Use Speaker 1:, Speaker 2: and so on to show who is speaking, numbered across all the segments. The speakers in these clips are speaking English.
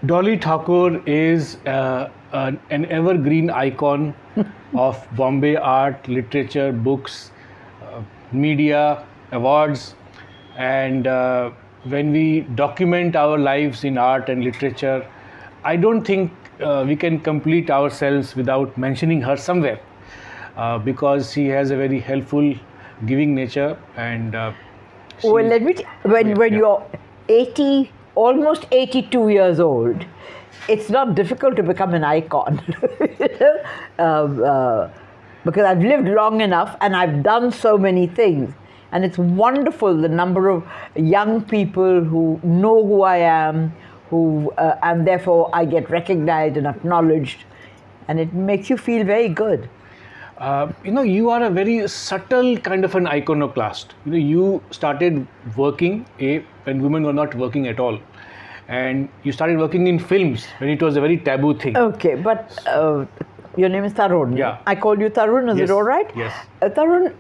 Speaker 1: Dolly Thakore is an evergreen icon of Bombay art, literature, books, media, awards, and when we document our lives in art and literature, I don't think we can complete ourselves without mentioning her somewhere because she has a very helpful, giving nature and.
Speaker 2: Well, let me when you're 80, almost 82 years old, it's not difficult to become an icon. Because I've lived long enough and I've done so many things. And it's wonderful the number of young people who know who I am, and therefore I get recognized and acknowledged. And it makes you feel very good.
Speaker 1: You are a very subtle kind of an iconoclast. You started working when women were not working at all, and you started working in films when it was a very taboo thing.
Speaker 2: Okay, but your name is Tarun.
Speaker 1: Yeah.
Speaker 2: I call you Tarun. Is
Speaker 1: Yes.
Speaker 2: it all right?
Speaker 1: Yes.
Speaker 2: Tarun,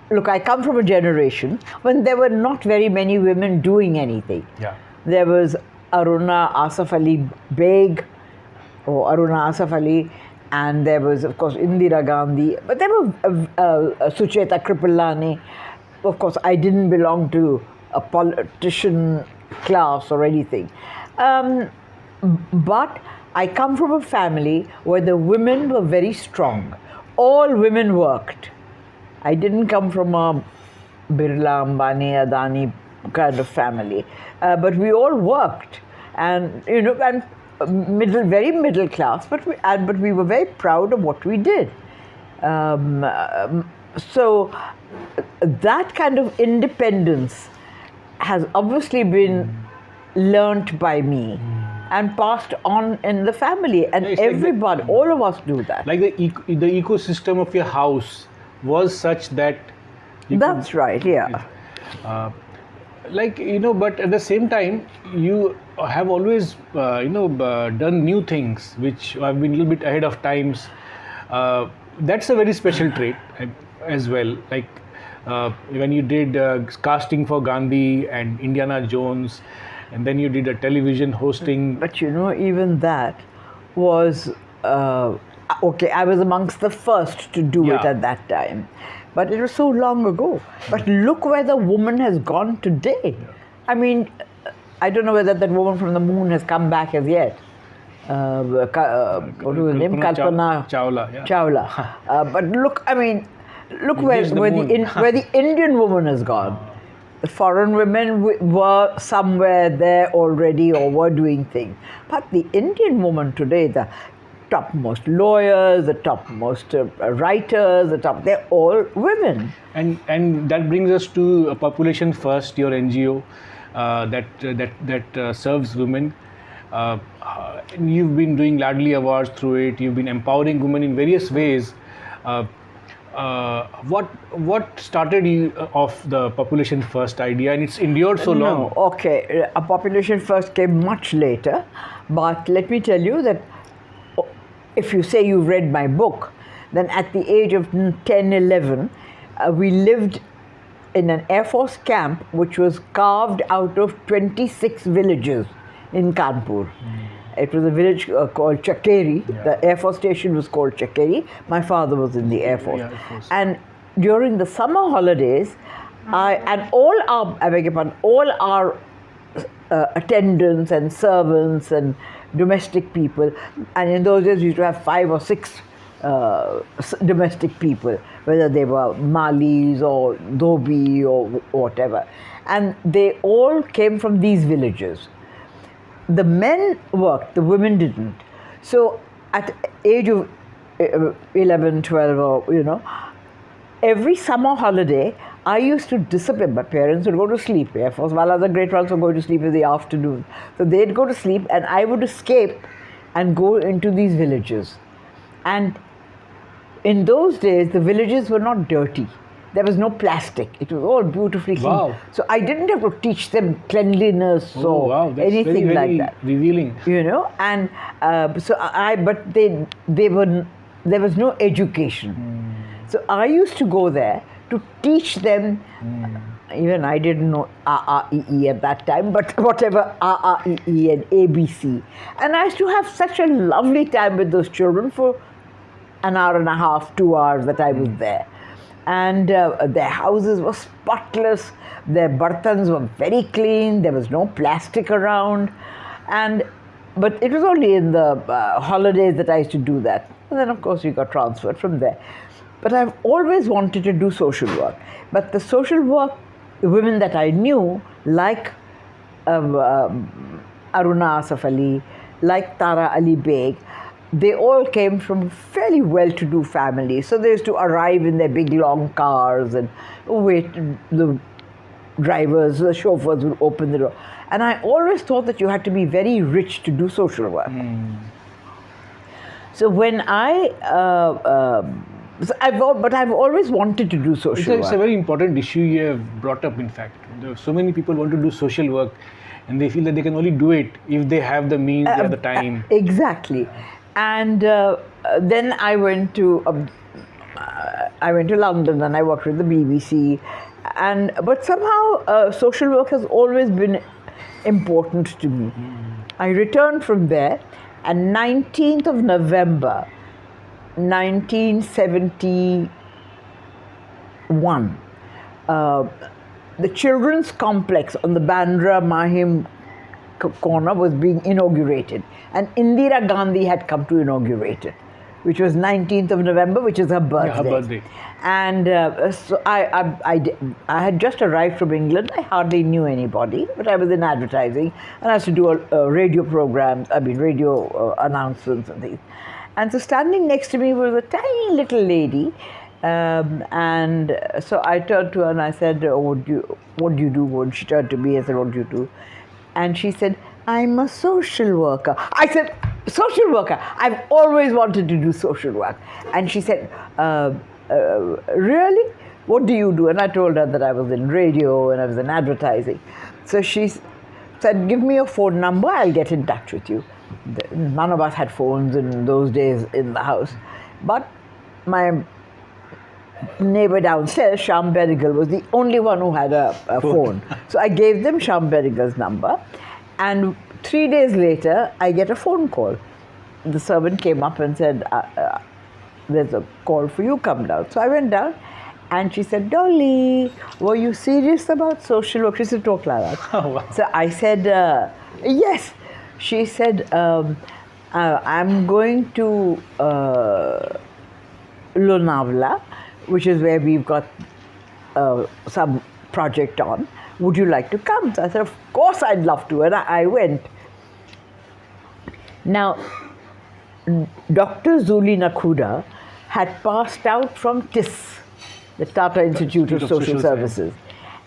Speaker 2: look, I come from a generation when there were not very many women doing anything.
Speaker 1: Yeah.
Speaker 2: There was Aruna Asaf Ali Beg, or Aruna Asaf Ali, and there was, of course, Indira Gandhi, but there were Sucheta Kripalani. Of course, I didn't belong to a politician class or anything. But I come from a family where the women were very strong. All women worked. I didn't come from a Birla, Ambani, Adani kind of family, but we all worked, and very middle class, but we were very proud of what we did. So that kind of independence has obviously been learnt by me and passed on in the family, and everybody, all of us do that.
Speaker 1: Like the ecosystem of your house was such that.
Speaker 2: That's right. Yeah.
Speaker 1: But at the same time, you have always, done new things which have been a little bit ahead of times. That's a very special trait as well. Like when you did casting for Gandhi and Indiana Jones, and then you did a television hosting.
Speaker 2: But even that was, okay, I was amongst the first to do it at that time. But it was so long ago. But look where the woman has gone today. Yeah. I mean, I don't know whether that woman from the moon has come back as yet. What was her name? Kalpana
Speaker 1: Chawla. Yeah.
Speaker 2: Chawla. But look, I mean, look where the Indian woman has gone. The foreign women were somewhere there already or were doing things. But the Indian woman today, the topmost lawyers, the topmost writers, they're all women.
Speaker 1: And that brings us to Population First, your NGO that serves women. You've been doing Laadli Awards through it. You've been empowering women in various ways. What started you off the Population First idea, and it's endured so long?
Speaker 2: No, okay. A Population First came much later, but let me tell you that if you say you've read my book, then at the age of 10, 11, we lived in an Air Force camp which was carved out of 26 villages in Kanpur. It was a village called Chakeri. Yeah. The Air Force station was called Chakeri. My father was in the Air Force. Yeah, and during the summer holidays, all our attendants and servants and domestic people, and in those days we used to have 5 or 6 domestic people, whether they were Malis or Dhobi or whatever, and they all came from these villages. The men worked, the women didn't. So at the age of 11, 12, or every summer holiday I used to disappear. My parents would go to sleep. Air Force Wala, the great ones, would go to sleep in the afternoon. So they'd go to sleep and I would escape and go into these villages. And in those days, the villages were not dirty. There was no plastic. It was all beautifully clean. Wow. So I didn't have to teach them cleanliness or anything like that.
Speaker 1: Revealing.
Speaker 2: And but there was no education. So I used to go there to teach them even I didn't know RREE at that time, but whatever RREE and ABC. And I used to have such a lovely time with those children for an hour and a half, 2 hours that I was there. And their houses were spotless, their bartans were very clean, there was no plastic around. But it was only in the holidays that I used to do that. And then, of course, we got transferred from there. But I've always wanted to do social work. But the social work, the women that I knew, like Aruna Asaf Ali, like Tara Ali Beg, they all came from fairly well-to-do families. So they used to arrive in their big, long cars and wait. The drivers, the chauffeurs would open the door. And I always thought that you had to be very rich to do social work. So when but I've always wanted to do social work.
Speaker 1: It's a very important issue you have brought up, in fact. There are so many people want to do social work and they feel that they can only do it if they have the means, they have the time.
Speaker 2: Exactly. And then I went to London and I worked with the BBC. But somehow social work has always been important to me. I returned from there, and 19th of November 1971, the children's complex on the Bandra Mahim corner was being inaugurated, and Indira Gandhi had come to inaugurate it, which was 19th of November, which is her birthday.
Speaker 1: Yeah, her birthday.
Speaker 2: And so I had just arrived from England. I hardly knew anybody, but I was in advertising, and I used to do radio programs, radio announcements and things. And so standing next to me was a tiny little lady, and so I turned to her and I said, what do you do? And she turned to me and said, what do you do? And she said, I'm a social worker. I said, social worker? I've always wanted to do social work. And she said, really? What do you do? And I told her that I was in radio and I was in advertising. So she said, give me your phone number, I'll get in touch with you. None of us had phones in those days in the house. But my neighbor downstairs, Sham Berigal, was the only one who had a phone. So I gave them Sham Berigal's number, and 3 days later, I get a phone call. The servant came up and said, there's a call for you, come down. So I went down, and she said, Dolly, were you serious about social work? She said, talk like that.
Speaker 1: Oh, wow.
Speaker 2: So I said, yes. She said, I'm going to Lonavala, which is where we've got some project on. Would you like to come? So I said, of course I'd love to. And I went. Now, Dr. Zuli Nakhuda had passed out from TIS, the Tata Institute of Social Services.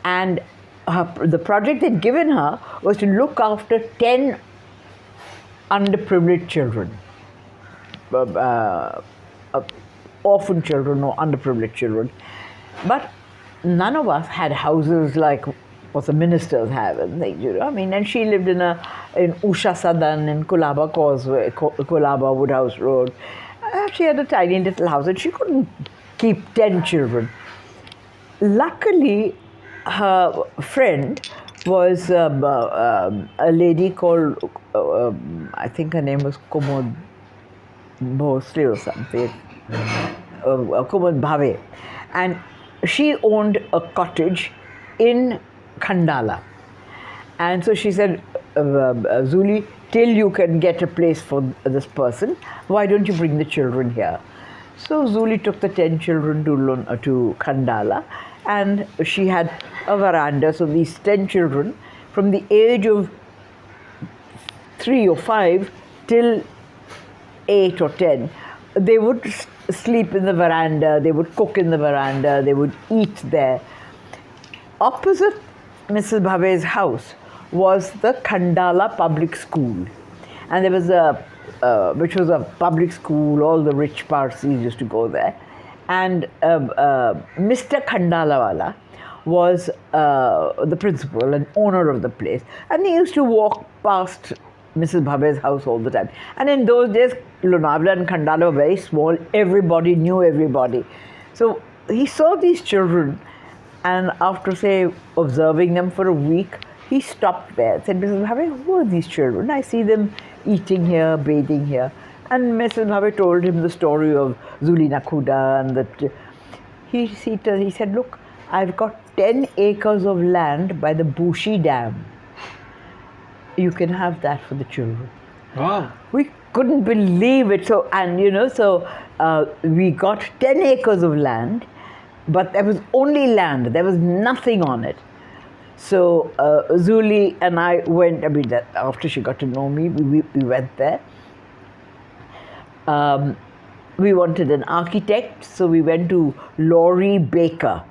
Speaker 2: And the project they'd given her was to look after 10 underprivileged children, orphan children or underprivileged children. But none of us had houses like what the ministers have and things, and she lived in Usha Sadan in Kulaba Causeway, Kulaba Woodhouse Road. She had a tiny little house and she couldn't keep 10 children. Luckily, her friend was a lady called, I think her name was Kumud Bhosle or something, Kumud Bhave. And she owned a cottage in Khandala. And so she said, Zuli, till you can get a place for this person, why don't you bring the children here? So Zuli took the 10 children to Khandala, and she had a veranda. So these 10 children, from the age of 3 or 5 till 8 or 10, they would sleep in the veranda, they would cook in the veranda, they would eat there. Opposite Mrs. Bhave's house was the Khandala Public School. And there was which was a public school, all the rich Parsis used to go there. And Mr. Khandalawala was the principal and owner of the place. And he used to walk past Mrs. Bhave's house all the time. And in those days, Lonavala and Khandala were very small. Everybody knew everybody. So he saw these children And after, say, observing them for a week, he stopped there. Said, Mrs. Bhave, who are these children? I see them eating here, bathing here. And Mrs. Bhave told him the story of Zulina Khuda and that he said, look, I've got 10 acres of land by the Bushi Dam. You can have that for the children.
Speaker 1: Wow.
Speaker 2: We couldn't believe it. So, and we got 10 acres of land, but there was only land. There was nothing on it. So Zuli and I went, after she got to know me, we went there. We wanted an architect, so we went to Laurie Baker,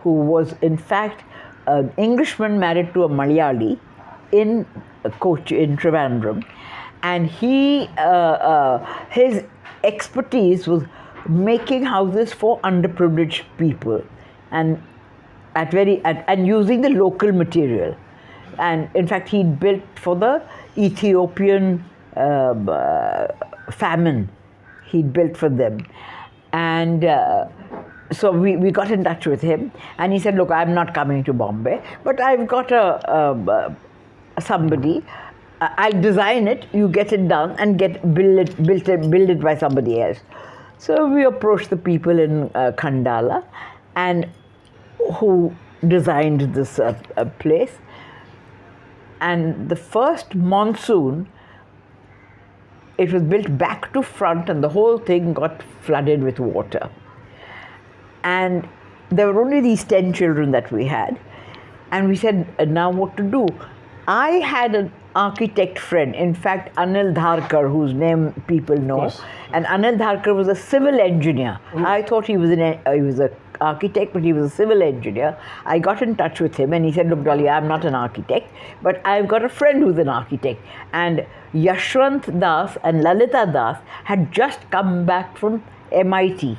Speaker 2: who was in fact an Englishman married to a Malayali in Trivandrum. And his expertise was making houses for underprivileged people, and using the local material. And in fact, he'd built for the Ethiopian famine. He'd built for them, and so we got in touch with him, and he said, "Look, I'm not coming to Bombay, but I've got somebody. I'll design it. You get it done and build it by somebody else." So we approached the people in Khandala, and who designed this place. And the first monsoon, it was built back to front, and the whole thing got flooded with water. And there were only these 10 children that we had. And we said, now what to do? I had an architect friend, in fact, Anil Tharkar, whose name people know. And Anil Tharkar was a civil engineer. I thought he was an architect, but he was a civil engineer. I got in touch with him, and he said, look, Dolly, I'm not an architect, but I've got a friend who's an architect. And Yashwant Das and Lalita Das had just come back from MIT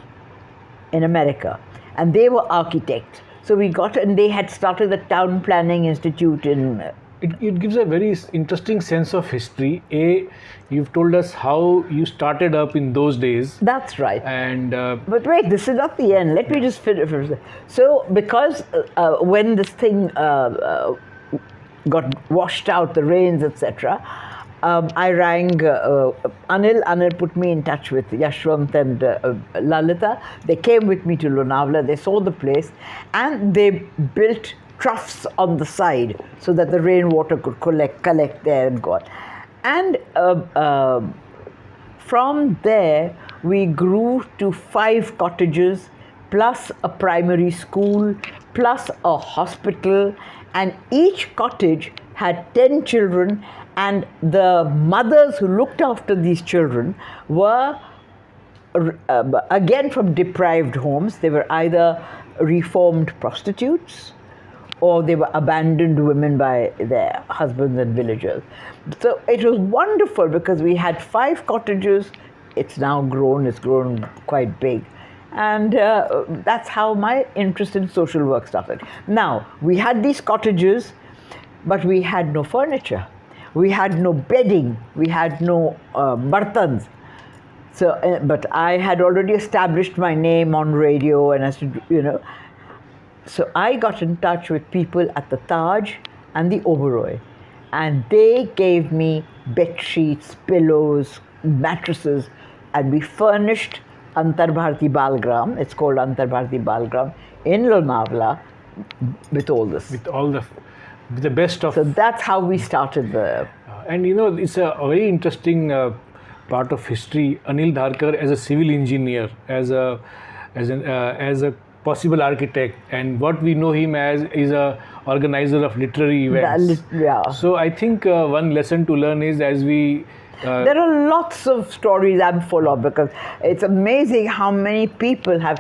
Speaker 2: in America, and they were architects. So we got, and they had started the Town Planning Institute in...
Speaker 1: It gives a very interesting sense of history. You've told us how you started up in those days.
Speaker 2: That's right.
Speaker 1: And
Speaker 2: but wait, this is not the end. Let me just finish. So, because when this thing got washed out, the rains, etc., I rang Anil. Anil put me in touch with Yashwant and Lalita. They came with me to Lonavala. They saw the place, and they built troughs on the side so that the rainwater could collect there and go on. And from there, we grew to 5 cottages, plus a primary school, plus a hospital, and each cottage had 10 children, and the mothers who looked after these children were again from deprived homes. They were either reformed prostitutes, or they were abandoned women by their husbands and villagers. So it was wonderful because we had 5 cottages. It's now grown, it's grown quite big. And that's how my interest in social work started. Now, we had these cottages, but we had no furniture. We had no bedding. We had no bartans. So, but I had already established my name on radio, and as so I got in touch with people at the Taj and the Oberoi, and they gave me bed sheets, pillows, mattresses, and we furnished Antar Bharati Balgram. It's called Antar Bharati Balgram in Lonavala with all this.
Speaker 1: With the best of.
Speaker 2: So that's how we started the.
Speaker 1: And it's a very interesting part of history. Anil Tharkar as a civil engineer, as a possible architect, and what we know him as is a organizer of literary events.
Speaker 2: Yeah.
Speaker 1: So I think one lesson to learn is, as we
Speaker 2: there are lots of stories I'm full of, because it's amazing how many people have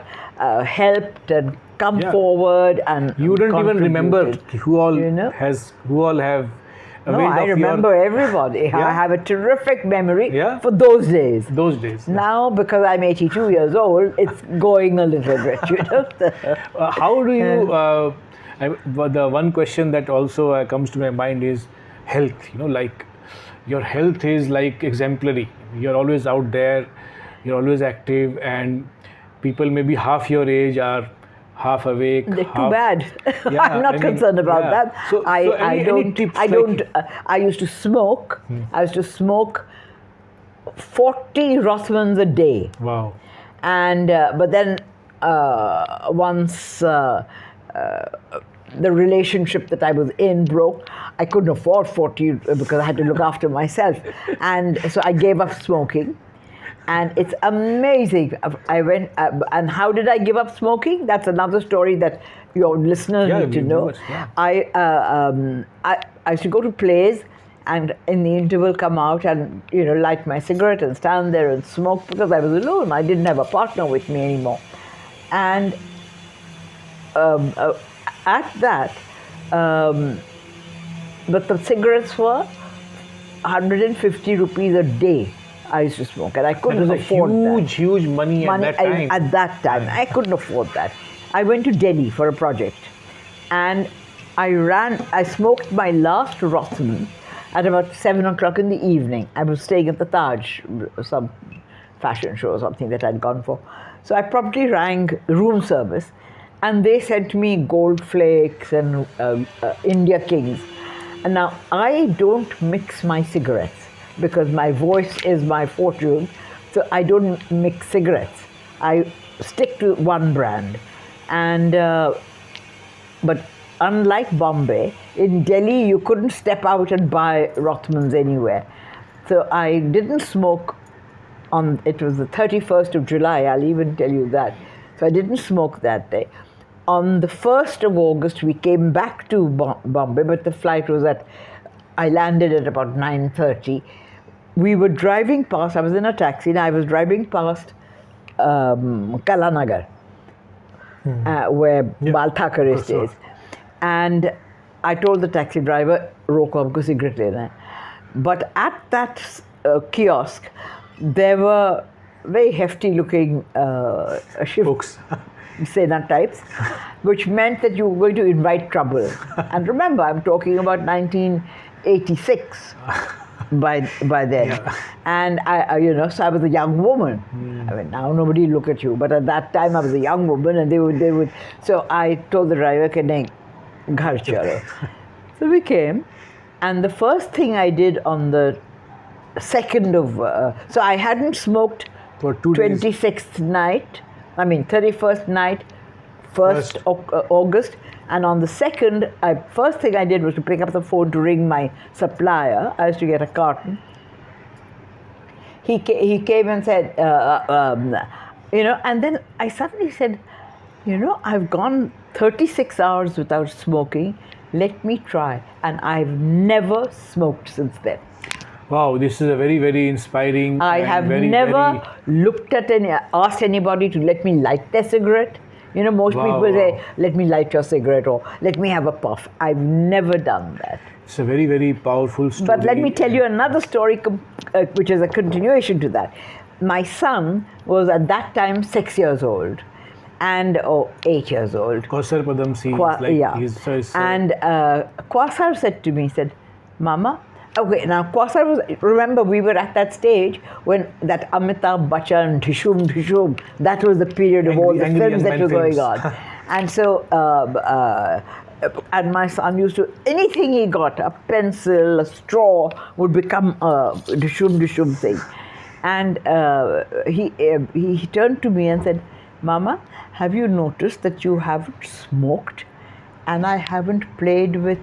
Speaker 2: helped and come forward, and
Speaker 1: you don't even remember who all have.
Speaker 2: No, I remember everybody.
Speaker 1: Yeah.
Speaker 2: I have a terrific memory
Speaker 1: Yeah.
Speaker 2: for those days.
Speaker 1: Those days.
Speaker 2: Now, because I'm 82 years old, it's going a little bit,
Speaker 1: How do you, the one question that also comes to my mind is health. Like your health is like exemplary. You're always out there, you're always active, and people maybe half your age are half awake.
Speaker 2: They're too
Speaker 1: half,
Speaker 2: bad.
Speaker 1: Yeah,
Speaker 2: I'm not
Speaker 1: I mean,
Speaker 2: concerned about
Speaker 1: yeah.
Speaker 2: that.
Speaker 1: So any tips
Speaker 2: I
Speaker 1: like-
Speaker 2: don't. I used to smoke. I used to smoke 40 Rothmans a day,
Speaker 1: Wow.
Speaker 2: and but then once the relationship that I was in broke, I couldn't afford 40 because I had to look after myself, and so I gave up smoking. And it's amazing. I went, and how did I give up smoking? That's another story that your listeners
Speaker 1: Yeah,
Speaker 2: need to
Speaker 1: we
Speaker 2: know.
Speaker 1: know, yeah.
Speaker 2: I used to go to plays, and in the interval come out and light my cigarette and stand there and smoke because I was alone. I didn't have a partner with me anymore, and at that, but the cigarettes were 150 rupees a day. I used to smoke, and I
Speaker 1: That
Speaker 2: couldn't
Speaker 1: was a
Speaker 2: afford that.
Speaker 1: huge money at that time.
Speaker 2: At that time, I couldn't afford that. I went to Delhi for a project, and I smoked my last Rothman at about 7 o'clock in the evening. I was staying at the Taj, some fashion show or something that I'd gone for. So I promptly rang room service, and they sent me Gold Flakes and India Kings. And now I don't mix my cigarettes because my voice is my fortune, so I don't mix cigarettes. I stick to one brand. And but unlike Bombay, in Delhi you couldn't step out and buy Rothmans anywhere. So I didn't smoke it was the 31st of July, I'll even tell you that. So I didn't smoke that day. On the 1st of August, we came back to Bombay, but the flight was I landed at about 9:30. We were driving past, I was in a taxi, and I was driving past Kalanagar, where Bal Thakore stays. And I told the taxi driver, "Roko, humko cigarette lena hai." But at that kiosk, there were very hefty-looking
Speaker 1: Books.
Speaker 2: Sena types, which meant that you were going to invite trouble. And remember, I'm talking about 1986 by then.
Speaker 1: Yeah.
Speaker 2: And so I was a young woman. I mean, now nobody look at you, but at that time I was a young woman, and they would. So I told the driver, "Ke nahi, ghar chalo." So we came, and the first thing I did on the 2nd of, so I hadn't smoked
Speaker 1: For 2 days.
Speaker 2: 26th night, 31st night, 1st August, and on the 2nd, first thing I did was to pick up the phone to ring my supplier. I used to get a carton. He came and said, and then I suddenly said, I've gone 36 hours without smoking. Let me try. And I've never smoked since then.
Speaker 1: Wow, this is a very, very inspiring.
Speaker 2: I
Speaker 1: and
Speaker 2: have
Speaker 1: very,
Speaker 2: never
Speaker 1: very-
Speaker 2: asked anybody to let me light their cigarette. Most
Speaker 1: Wow,
Speaker 2: people say,
Speaker 1: wow.
Speaker 2: "Let me light your cigarette," or "Let me have a puff." I've never done that.
Speaker 1: It's a very, very powerful story.
Speaker 2: But let me tell you another story, which is a continuation to that. My son was at that time 6 years old, and 8 years old.
Speaker 1: Quasar Padamsi.
Speaker 2: And Quasar said to me, "Mama." Okay, now Quasar was, remember we were at that stage when that Amitabh Bachchan, Dhishum Dhishum, that was the period of all the
Speaker 1: Angry
Speaker 2: films
Speaker 1: Young
Speaker 2: that
Speaker 1: Man
Speaker 2: were going
Speaker 1: films.
Speaker 2: on. And so, and my son used to, anything he got, a pencil, a straw, would become a Dhishum Dhishum thing. And he turned to me and said, "Mama, have you noticed that you haven't smoked and I haven't played with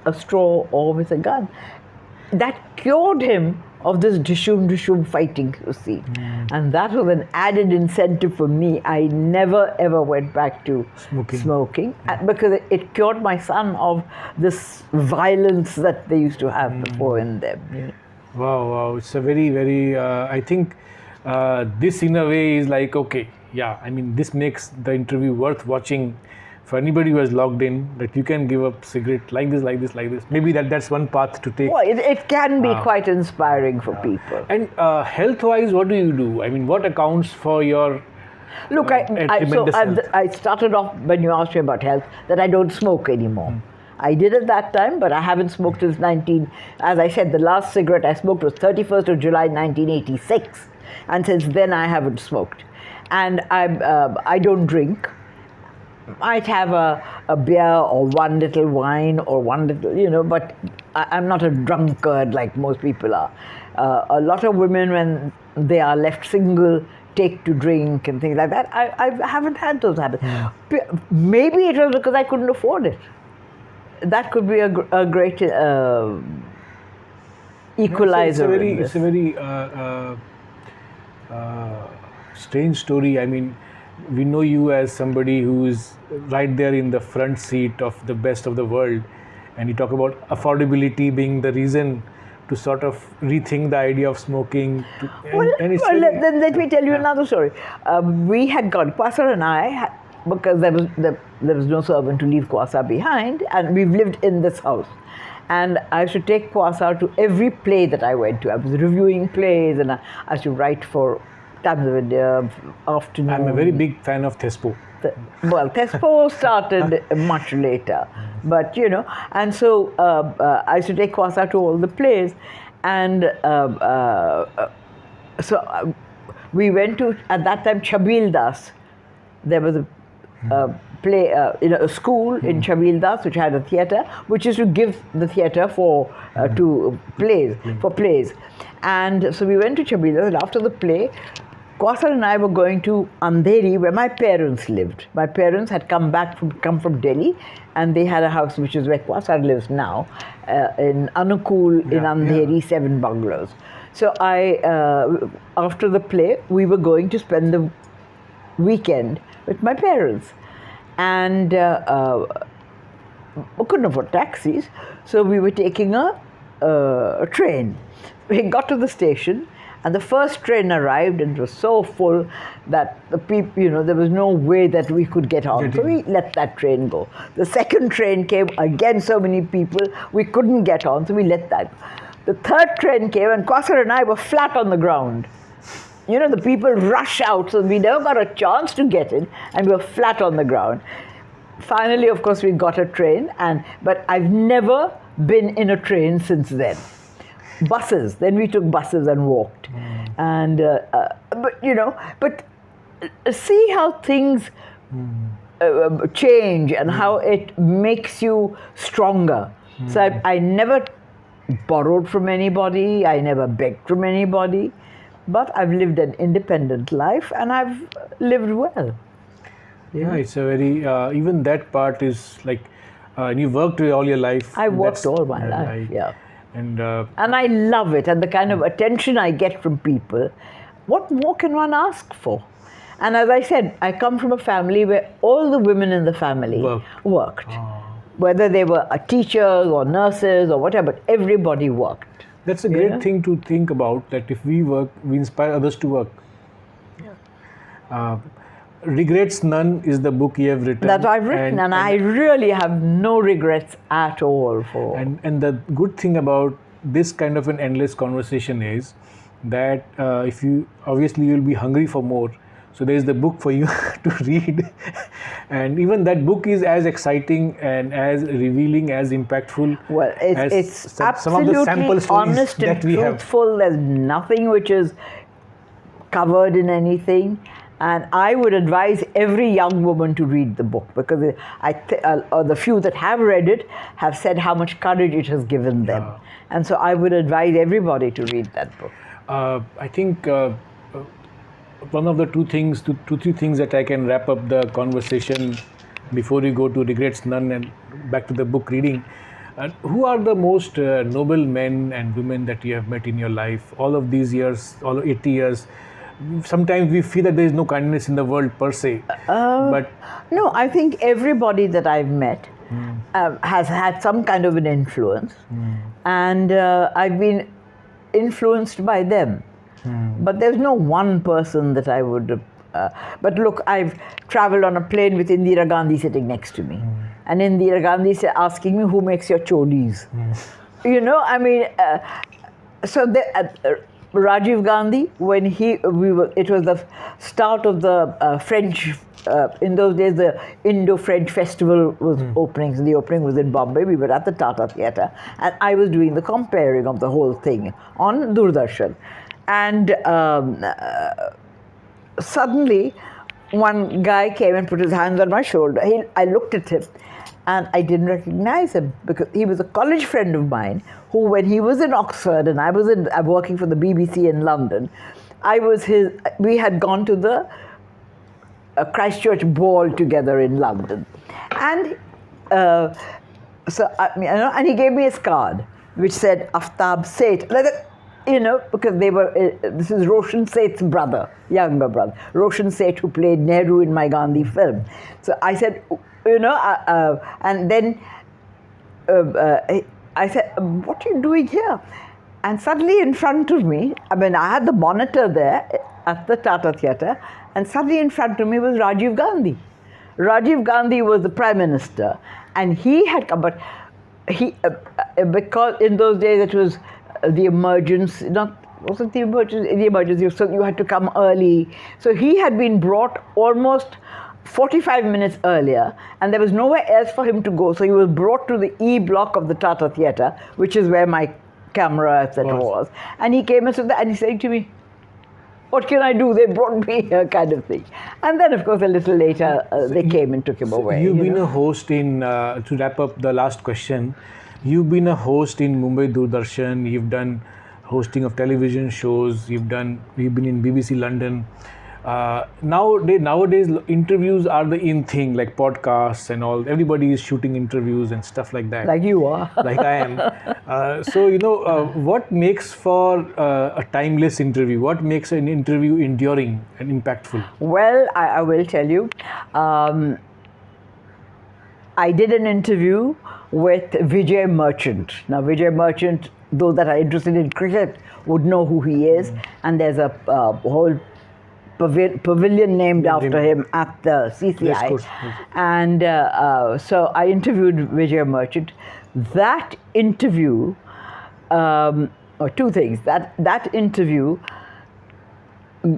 Speaker 2: a straw or with a gun?" That cured him of this Dhishum Dhishum fighting, you see. And that was an added incentive for me. I never ever went back to smoking because it cured my son of this violence that they used to have before in them.
Speaker 1: Wow. It's a very, very, I think this in a way is like, okay, this makes the interview worth watching for anybody who has logged in, that you can give up cigarette like this. Maybe that's one path to take.
Speaker 2: Well, it can be quite inspiring for people.
Speaker 1: And health-wise, what do you do? What accounts for your
Speaker 2: Look,
Speaker 1: tremendous health?
Speaker 2: I started off when you asked me about health that I don't smoke anymore. I did at that time, but I haven't smoked since as I said, the last cigarette I smoked was 31st of July 1986. And since then I haven't smoked. And I don't drink. Might have a beer or one little wine or one little, but I'm not a drunkard like most people are. A lot of women, when they are left single, take to drink and things like that. I haven't had those habits. Maybe it was because I couldn't afford it. That could be a great equalizer.
Speaker 1: It's a very strange story. I mean, we know you as somebody who is right there in the front seat of the best of the world, and you talk about affordability being the reason to sort of rethink the idea of smoking.
Speaker 2: Then let me tell you another story. We had gone, Quasar and I, because there was no servant to leave Quasar behind, and we've lived in this house. And I used to take Quasar to every play that I went to. I was reviewing plays, and I used to write for Times of India, Afternoon.
Speaker 1: I'm a very big fan of Thespo.
Speaker 2: Well, Thespo started much later, but and so I used to take Quasar to all the plays, and so we went to, at that time, Chabil Das. There was a play, a school in Chabil Das which had a theatre, which is to give the theatre for plays, and so we went to Chabil Das, and after the play, Quasar and I were going to Andheri, where my parents lived. My parents had come from Delhi, and they had a house which is where Quasar lives now, in Anukul in Andheri, 7 bungalows. So after the play, we were going to spend the weekend with my parents, and we couldn't afford taxis, so we were taking a train. We got to the station, and the first train arrived, and it was so full that the people, there was no way that we could get on. So we let that train go. The second train came, again so many people, we couldn't get on, so we let that go. The third train came, and Quasar and I were flat on the ground. The people rush out, so we never got a chance to get in, and we were flat on the ground. Finally, of course, we got a train, but I've never been in a train since then. Buses. Then we took buses and walked, and but see how things change and how it makes you stronger. So I never borrowed from anybody. I never begged from anybody, but I've lived an independent life, and I've lived well.
Speaker 1: Yeah, it's a very even that part is like, and you worked all your life.
Speaker 2: I worked all my life. Yeah.
Speaker 1: And
Speaker 2: I love it, and the kind of attention I get from people. What more can one ask for? And as I said, I come from a family where all the women in the family worked. Whether they were teachers or nurses or whatever, but everybody worked.
Speaker 1: That's a great thing to think about, that if we work, we inspire others to work. Regrets None is the book you have written.
Speaker 2: That I've written, and I really have no regrets at all for.
Speaker 1: And the good thing about this kind of an endless conversation is that if you, obviously you'll be hungry for more. So there's the book for you to read. And even that book is as exciting and as revealing, as impactful.
Speaker 2: Well, it's absolutely some of the sample honest and truthful. There's nothing which is covered in anything. And I would advise every young woman to read the book, because the few that have read it have said how much courage it has given them. And so I would advise everybody to read that book.
Speaker 1: I think one of the two, three things that I can wrap up the conversation before we go to Regrets None and back to the book reading. Who are the most noble men and women that you have met in your life? All of these years, all 80 years. Sometimes we feel that there is no kindness in the world per se. But
Speaker 2: no, I think everybody that I've met has had some kind of an influence, and I've been influenced by them. But there's no one person that I would. But look, I've traveled on a plane with Indira Gandhi sitting next to me, and Indira Gandhi asking me, "Who makes your cholis?" So Rajiv Gandhi, when it was the start of the French, in those days the Indo-French festival was opening. So the opening was in Bombay. We were at the Tata Theatre, and I was doing the comparing of the whole thing on Doordarshan. And suddenly, one guy came and put his hands on my shoulder. I looked at him, and I didn't recognize him because he was a college friend of mine who, when he was in Oxford and I was working for the BBC in London, we had gone to the Christchurch ball together in London. And and he gave me his card, which said Aftab Seth. Because they were, this is Roshan Seth's brother, younger brother. Roshan Seth, who played Nehru in my Gandhi film. So I said, and then I said, what are you doing here? And suddenly in front of me, I had the monitor there at the Tata Theatre, and suddenly in front of me was Rajiv Gandhi. Rajiv Gandhi was the Prime Minister, and he had come, but because in those days it was the emergency, wasn't the emergency, so you had to come early. So he had been brought almost 45 minutes earlier, and there was nowhere else for him to go, so he was brought to the E block of the Tata Theatre, which is where my camera, etc. was. And he came and stood there, and he said to me, what can I do? They brought me here, kind of thing. And then, of course, a little later, they came and took him away.
Speaker 1: You've been a host in, to wrap up the last question, you've been a host in Mumbai Doordarshan, you've done hosting of television shows, you've been in BBC London. Nowadays, interviews are the in thing, like podcasts and all. Everybody is shooting interviews and stuff like that.
Speaker 2: Like you are.
Speaker 1: Like I am. So, what makes for a timeless interview? What makes an interview enduring and impactful?
Speaker 2: Well, I will tell you. I did an interview with Vijay Merchant. Now, Vijay Merchant, those that are interested in cricket would know who he is. And there's a whole pavilion named after him at the CCI.
Speaker 1: Yes, of course.
Speaker 2: And so I interviewed Vijay Merchant. That interview, or two things. That interview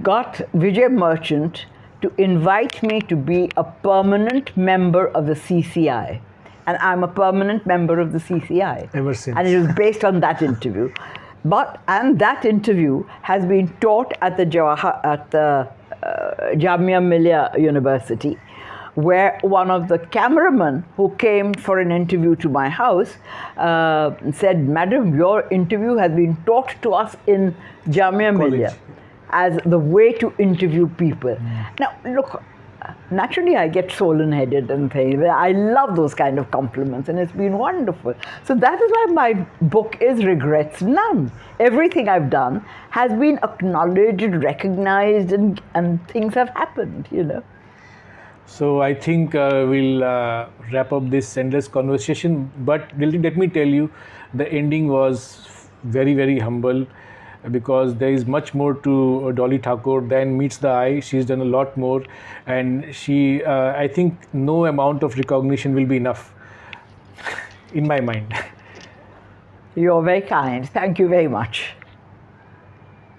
Speaker 2: got Vijay Merchant to invite me to be a permanent member of the CCI. And I'm a permanent member of the CCI.
Speaker 1: Ever since.
Speaker 2: And it was based on that interview. And that interview has been taught at the Jamia Millia University, where one of the cameramen who came for an interview to my house said, Madam, your interview has been taught to us in Jamia Millia as the way to interview people. Now, look, naturally I get swollen-headed and things. I love those kind of compliments, and it's been wonderful. So that is why my book is Regrets None. Everything I've done has been acknowledged, recognized, and things have happened,
Speaker 1: So I think we'll wrap up this endless conversation. But let me tell you, the ending was very, very humble, because there is much more to Dolly Thakore than meets the eye. She's done a lot more, and she, I think no amount of recognition will be enough in my mind.
Speaker 2: You're very kind. Thank you very much.